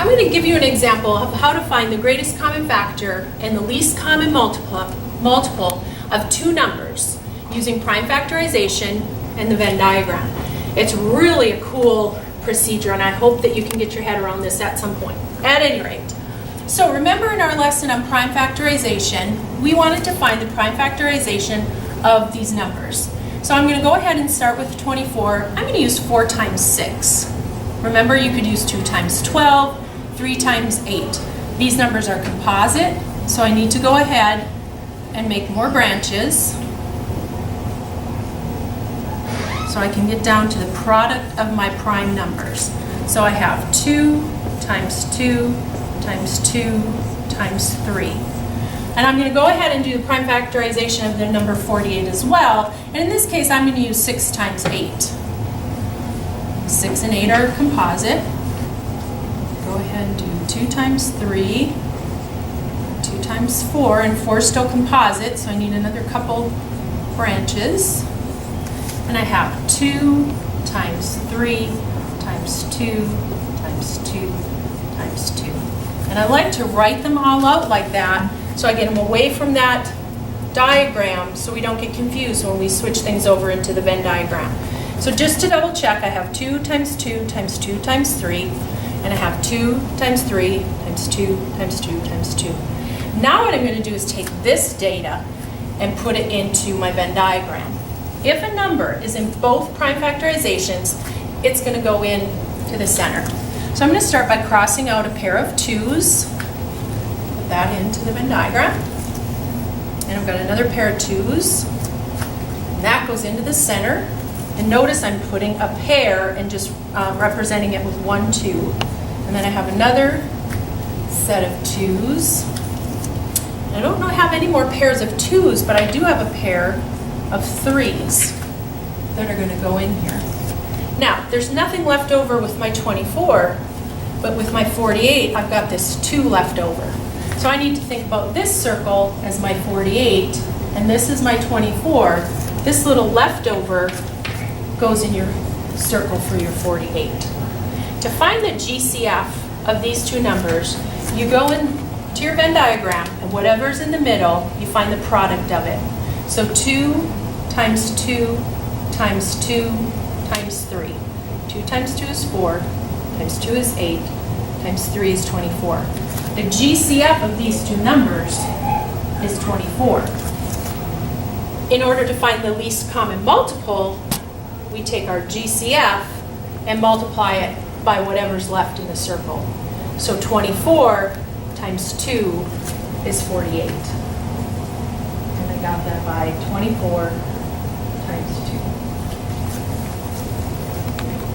I'm going to give you an example of how to find the greatest common factor and the least common multiple of two numbers using prime factorization and the Venn diagram. It's really a cool procedure, and I hope that you can get your head around this at some point. At any rate, so remember in our lesson on prime factorization, we wanted to find the prime factorization of these numbers. So I'm going to go ahead and start with 24. I'm going to use 4 times 6. Remember, you could use 2 times 12, 3 times 8. These numbers are composite, so I need to go ahead and make more branches so I can get down to the product of my prime numbers. So I have 2 times 2 times 2 times 3. And I'm going to go ahead and do the prime factorization of the number 48 as well. And in this case, I'm going to use 6 times 8. 6 and 8 are composite. Go ahead and do 2 times 3, 2 times 4, and 4 is still composite, so I need another couple branches. And I have 2 times 3 times 2 times 2 times 2. And I like to write them all out like that so I get them away from that diagram so we don't get confused when we switch things over into the Venn diagram. So just to double check, I have 2 times 2 times 2 times 3, and I have 2 times 3 times 2 times 2 times 2. Now what I'm going to do is take this data and put it into my Venn diagram. If a number is in both prime factorizations, it's going to go in to the center. So I'm going to start by crossing out a pair of 2's, put that into the Venn diagram, and I've got another pair of 2's, and that goes into the center. And notice I'm putting a pair and just representing it with 1, 2. And then I have another set of 2's. I don't have any more pairs of 2's, but I do have a pair of 3's that are going to go in here. Now, there's nothing left over with my 24, but with my 48, I've got this 2 left over. So I need to think about this circle as my 48, and this is my 24. This little leftover goes in your circle for your 48. To find the GCF of these two numbers, you go into your Venn diagram, and whatever's in the middle, you find the product of it. So 2 times 2 times 2 times 3. 2 times 2 is 4, times 2 is 8, times 3 is 24. The GCF of these two numbers is 24. In order to find the least common multiple, we take our GCF and multiply it by whatever's left in the circle. So 24 times 2 is 48. And I got that by 24 times 2.